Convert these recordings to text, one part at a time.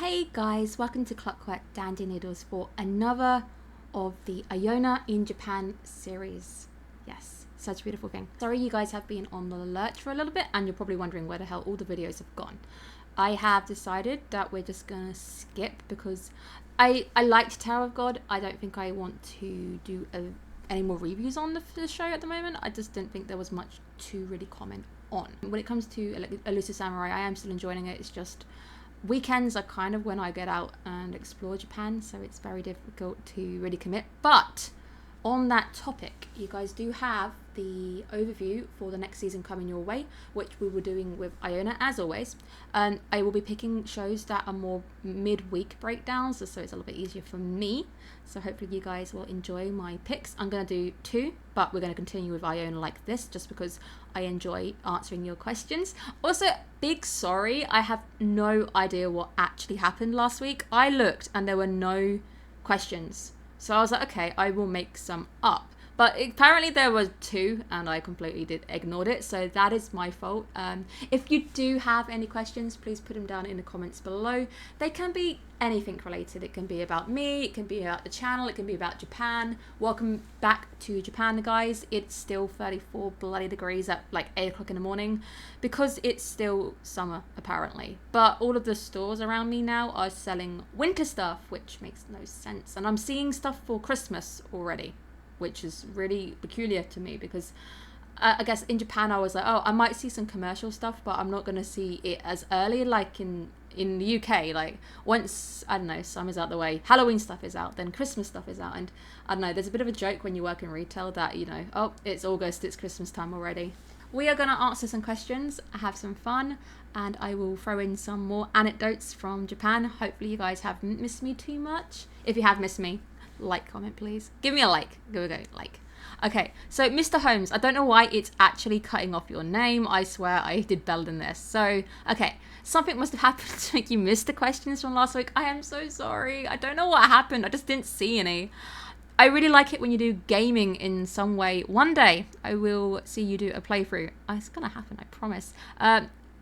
Hey guys, welcome to Clockwork Dandy Noodles for another of the Iona in Japan series. Yes, such a beautiful thing. Sorry you guys have been on the lurch for a little bit and you're probably wondering where the hell all the videos have gone. I have decided that we're just gonna skip because I liked Tower of God. I don't think I want to do any more reviews on the show at the moment. I just didn't think there was much to really comment on. When it comes to Elusive Samurai, I am still enjoying it. It's just weekends are kind of when I get out and explore Japan, so it's very difficult to really commit. But on that topic, you guys do have the overview for the next season coming your way, which we were doing with Iona as always. And I will be picking shows that are more midweek breakdowns, so it's a little bit easier for me. So hopefully you guys will enjoy my picks. I'm going to do 2, but we're going to continue with Iona like this just because I enjoy answering your questions. Also, big sorry, I have no idea what actually happened last week. I looked and there were no questions. So I was like, okay, I will make some up. But apparently there were 2 and I completely ignored it. So that is my fault. If you do have any questions, please put them down in the comments below. They can be anything related. It can be about me. It can be about the channel. It can be about Japan. Welcome back to Japan, guys. It's still 34 bloody degrees at like 8 o'clock in the morning because it's still summer apparently. But all of the stores around me now are selling winter stuff, which makes no sense. And I'm seeing stuff for Christmas already, which is really peculiar to me because I guess in Japan I was like, oh, I might see some commercial stuff, but I'm not going to see it as early like in the UK. Like once, I don't know, summer's out the way, Halloween stuff is out, then Christmas stuff is out. And I don't know, there's a bit of a joke when you work in retail that, you know, oh, it's August, it's Christmas time already. We are going to answer some questions, have some fun, and I will throw in some more anecdotes from Japan. Hopefully you guys haven't missed me too much. If you have missed me, like, comment please. Give me a like. Go, like. Okay, so Mr. Holmes, I don't know why it's actually cutting off your name. I swear I did better than this. So, okay, something must have happened to make you miss the questions from last week. I am so sorry. I don't know what happened. I just didn't see any. I really like it when you do gaming in some way. One day I will see you do a playthrough. It's gonna happen, I promise.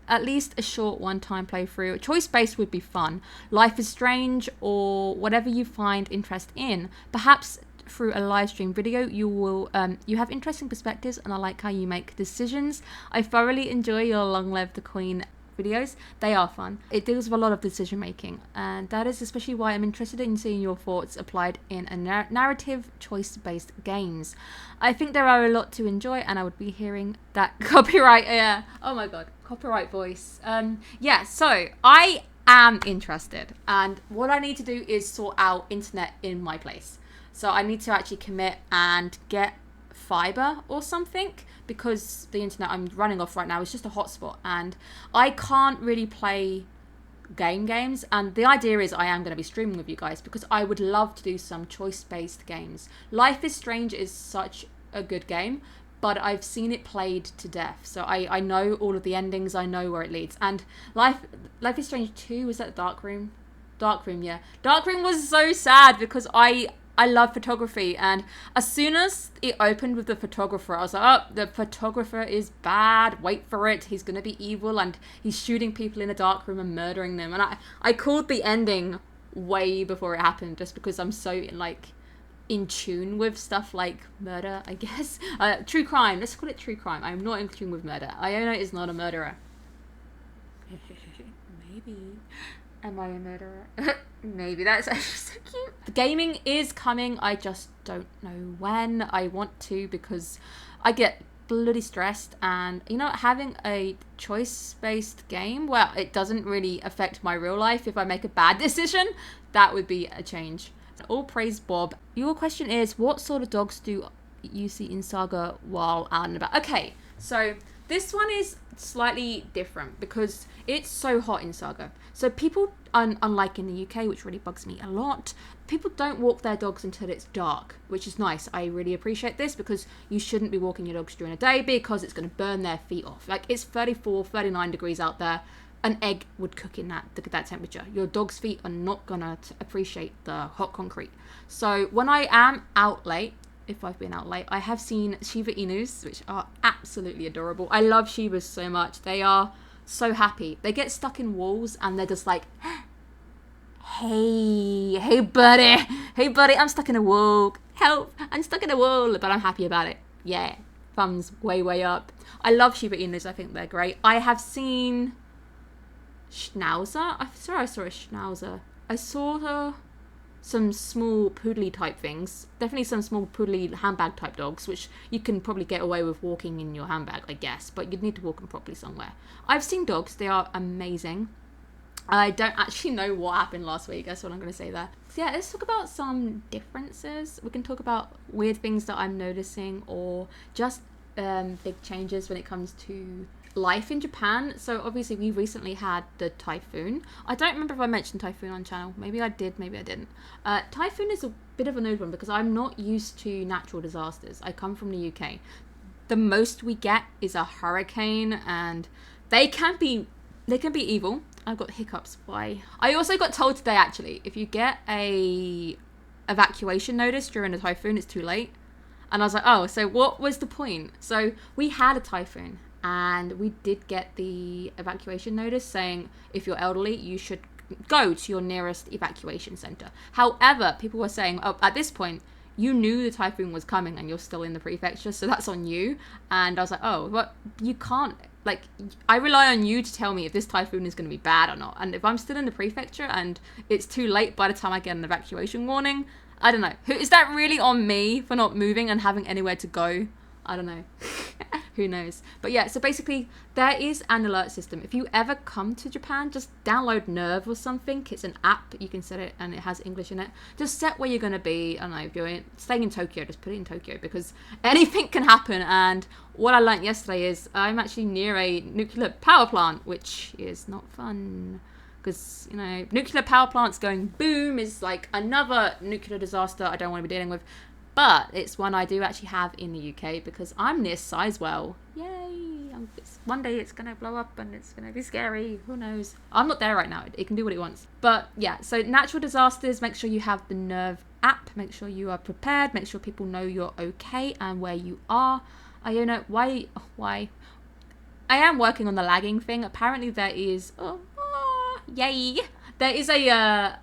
At least a short one-time playthrough. Choice-based would be fun. Life is Strange or whatever you find interest in. Perhaps through a live stream video you will you have interesting perspectives and I like how you make decisions. I thoroughly enjoy your Long Live the Queen videos. They are fun. It deals with a lot of decision making and that is especially why I'm interested in seeing your thoughts applied in a narrative choice-based games. I think there are a lot to enjoy and I would be hearing that copyright. Yeah, oh my god, copyright voice. Yeah, so I am interested and what I need to do is sort out internet in my place. So I need to actually commit and get fiber or something because the internet I'm running off right now is just a hotspot and I can't really play games. And the idea is I am going to be streaming with you guys because I would love to do some choice-based games. Life is Strange is such a good game, but I've seen it played to death. So I know all of the endings. I know where it leads. And Life is Strange 2, was that Dark Room? Dark Room, yeah. Dark Room was so sad because I love photography and as soon as it opened with the photographer, I was like, oh, the photographer is bad, wait for it, he's gonna be evil and he's shooting people in a dark room and murdering them. And I called the ending way before it happened just because I'm so like in tune with stuff like murder, I guess. True crime, let's call it true crime. I'm not in tune with murder. Iona is not a murderer. Maybe. Am I a murderer? Maybe. That's actually so cute. The gaming is coming. I just don't know when. I want to because I get bloody stressed and, you know, having a choice-based game where it doesn't really affect my real life if I make a bad decision, that would be a change. All praise Bob. Your question is, what sort of dogs do you see in Saga while out and about? Okay, so this one is slightly different because it's so hot in Saga. So people, unlike in the UK, which really bugs me a lot, people don't walk their dogs until it's dark, which is nice. I really appreciate this because you shouldn't be walking your dogs during the day because it's going to burn their feet off. Like it's 34, 39 degrees out there. An egg would cook in that temperature. Your dog's feet are not going to appreciate the hot concrete. So when I am out late, if I've been out late, I have seen Shiba Inus, which are absolutely adorable. I love Shibas so much. They are so happy. They get stuck in walls and they're just like, Hey buddy, I'm stuck in a wall. Help, I'm stuck in a wall, but I'm happy about it. Yeah, thumbs way up. I love Shiba Inus. I think they're great. I have seen Schnauzer. I saw a Schnauzer. I saw some small poodly type things. Definitely some small poodly handbag type dogs, which you can probably get away with walking in your handbag, I guess, but you'd need to walk them properly somewhere. I've seen dogs. They are amazing. I don't actually know what happened last week. That's what I'm going to say there. So yeah, let's talk about some differences. We can talk about weird things that I'm noticing, or just big changes when it comes to life in Japan. So obviously we recently had the typhoon. I don't remember if I mentioned typhoon on channel. Maybe I did, maybe I didn't. Typhoon is a bit of an odd one because I'm not used to natural disasters. I come from the UK. The most we get is a hurricane, and they can be evil. I've got hiccups. Why? I also got told today, actually, if you get a evacuation notice during a typhoon, it's too late. And I was like, oh, so what was the point? So we had a typhoon, and we did get the evacuation notice saying if you're elderly, you should go to your nearest evacuation center. However, people were saying, oh, at this point, you knew the typhoon was coming and you're still in the prefecture, so that's on you. And I was like, oh, but you can't. Like, I rely on you to tell me if this typhoon is going to be bad or not. And if I'm still in the prefecture and it's too late by the time I get an evacuation warning, I don't know. Is that really on me for not moving and having anywhere to go? I don't know. Who knows? But yeah, so basically there is an alert system. If you ever come to Japan, just download Nerve or something. It's an app. You can set it and it has English in it. Just set where you're going to be. I don't know, if you're staying in Tokyo, just put it in Tokyo because anything can happen. And what I learned yesterday is I'm actually near a nuclear power plant, which is not fun. Because, you know, nuclear power plants going boom is like another nuclear disaster I don't want to be dealing with. But it's one I do actually have in the UK because I'm near Sizewell. Yay! One day it's going to blow up and it's going to be scary. Who knows? I'm not there right now. It can do what it wants. But yeah, so natural disasters, make sure you have the Nerve app. Make sure you are prepared. Make sure people know you're okay and where you are. Iona, why? I am working on the lagging thing. Apparently there is... yay! There is a...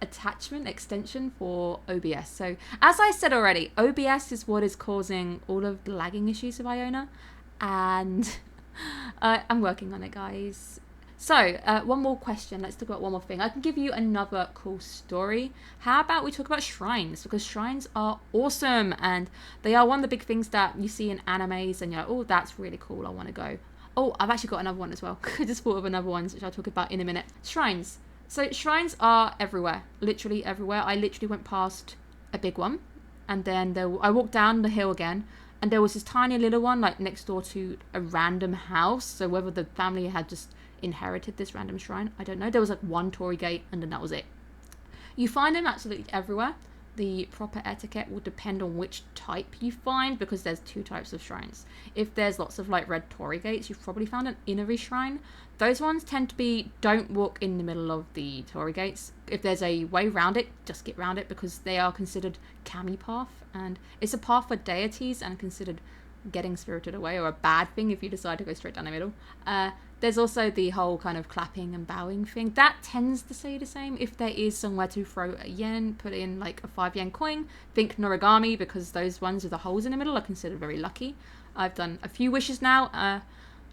attachment extension for OBS. So as I said already, OBS is what is causing all of the lagging issues of Iona, and I'm working on it, guys. So one more question. Let's talk about one more thing. I can give you another cool story. How about we talk about shrines, because shrines are awesome and they are one of the big things that you see in animes and you're like, oh, that's really cool, I want to go. Oh, I've actually got another one as well. I just thought of another one which I'll talk about in a minute. Shrines. So shrines are everywhere, literally everywhere. I literally went past a big one, and then I walked down the hill again, and there was this tiny little one like next door to a random house. So whether the family had just inherited this random shrine, I don't know. There was like one torii gate, and then that was it. You find them absolutely everywhere. The proper etiquette will depend on which type you find, because there's two types of shrines. If there's lots of like red torii gates, you've probably found an inari shrine. Those ones tend to be, don't walk in the middle of the torii gates. If there's a way around it, just get around it, because they are considered kami path, and it's a path for deities and considered getting spirited away, or a bad thing if you decide to go straight down the middle. There's also the whole kind of clapping and bowing thing. That tends to stay the same. If there is somewhere to throw a yen, put in like a 5 yen coin. Think noragami, because those ones with the holes in the middle are considered very lucky. I've done a few wishes now.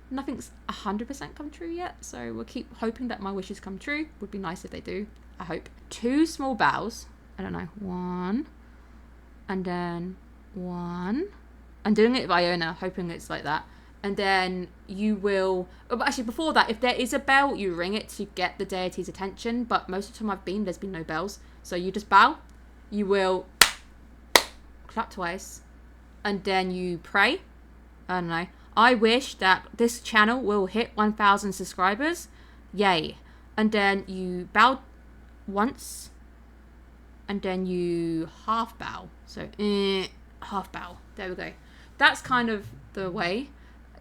Nothing's 100% come true yet, so we'll keep hoping that my wishes come true. Would be nice if they do, I hope. 2 small bows. I don't know. 1. And then 1. I'm doing it with Iona, hoping it's like that. And then you will... Oh, actually, before that, if there is a bell, you ring it to get the deity's attention. But most of the time I've been, there's been no bells. So you just bow. You will clap twice. And then you pray. I don't know. I wish that this channel will hit 1,000 subscribers. Yay. And then you bow once. And then you half bow. So, half bow. There we go. That's kind of the way.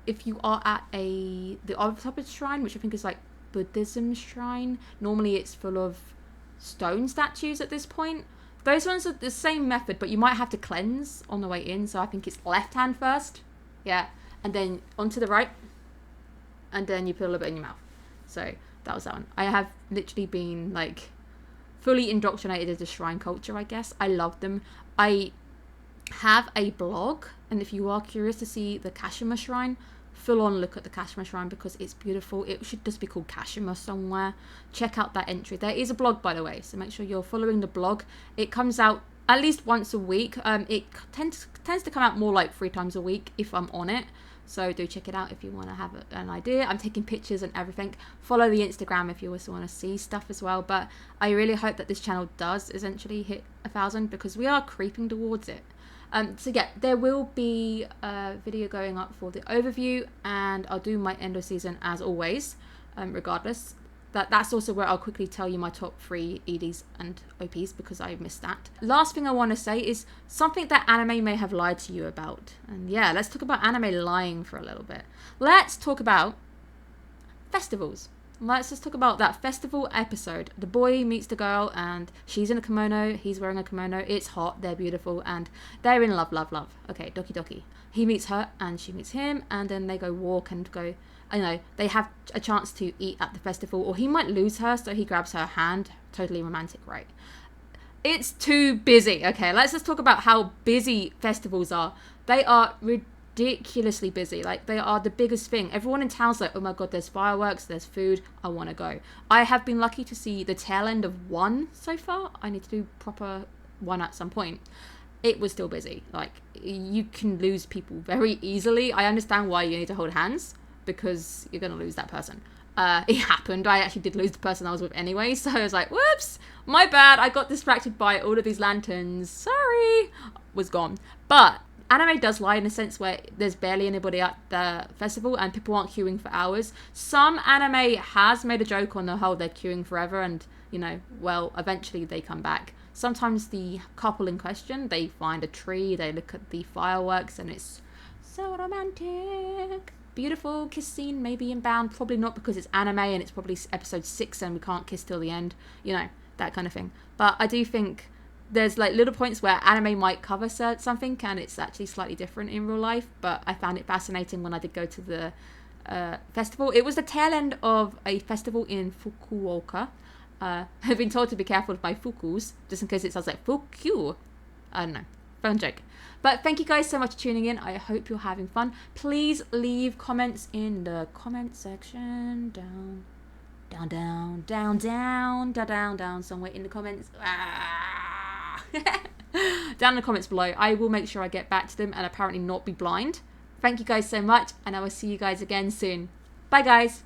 If you are at the other type of shrine, which I think is like Buddhism shrine, normally it's full of stone statues at this point. Those ones are the same method, but you might have to cleanse on the way in. So I think it's left hand first. Yeah. And then onto the right. And then you put a little bit in your mouth. So that was that one. I have literally been like fully indoctrinated into shrine culture, I guess. I love them. I have a blog, and if you are curious to see the Kashima Shrine, full on look at the Kashima Shrine because it's beautiful. It should just be called Kashima somewhere. Check out that entry. There is a blog, by the way, so make sure you're following the blog. It comes out at least once a week. It tends to come out more like 3 times a week if I'm on it. So do check it out if you want to have an idea. I'm taking pictures and everything. Follow the Instagram if you also want to see stuff as well. But I really hope that this channel does essentially hit 1,000 because we are creeping towards it. So yeah, there will be a video going up for the overview, and I'll do my end of season as always, regardless. That's also where I'll quickly tell you my top 3 EDs and OPs because I missed that. Last thing I want to say is something that anime may have lied to you about. And yeah, let's talk about anime lying for a little bit. Let's talk about festivals. Let's just talk about that festival episode. The boy meets the girl and she's in a kimono, he's wearing a kimono, it's hot, they're beautiful, and they're in love. Okay, doki doki. He meets her and she meets him, and then they go walk and go, you know, they have a chance to eat at the festival, or he might lose her, so he grabs her hand. Totally romantic, right? It's too busy. Okay, let's just talk about how busy festivals are. They are ridiculously busy. Like, they are the biggest thing. Everyone in town's like, oh my god, there's fireworks, there's food, I want to go. I have been lucky to see the tail end of one so far. I need to do proper one at some point. It was still busy. Like, you can lose people very easily. I understand why you need to hold hands, because you're going to lose that person. It happened. I actually did lose the person I was with anyway, so I was like, whoops, my bad, I got distracted by all of these lanterns, sorry, was gone. But anime does lie in a sense where there's barely anybody at the festival and people aren't queuing for hours. Some anime has made a joke on the whole they're queuing forever and, you know, well, eventually they come back. Sometimes the couple in question, they find a tree, they look at the fireworks, and it's so romantic. Beautiful kiss scene, maybe in Bound, probably not because it's anime and it's probably episode 6 and we can't kiss till the end, you know, that kind of thing. But I do think there's like little points where anime might cover something and it's actually slightly different in real life, but I found it fascinating when I did go to the festival. It was the tail end of a festival in Fukuoka. I've been told to be careful with my fukus, just in case it sounds like fuku. I don't know, phone joke. But thank you guys so much for tuning in. I hope you're having fun. Please leave comments in the comment section. Down, somewhere in the comments. Down in the comments below. I will make sure I get back to them and apparently not be blind. Thank you guys so much, and I will see you guys again soon. Bye guys.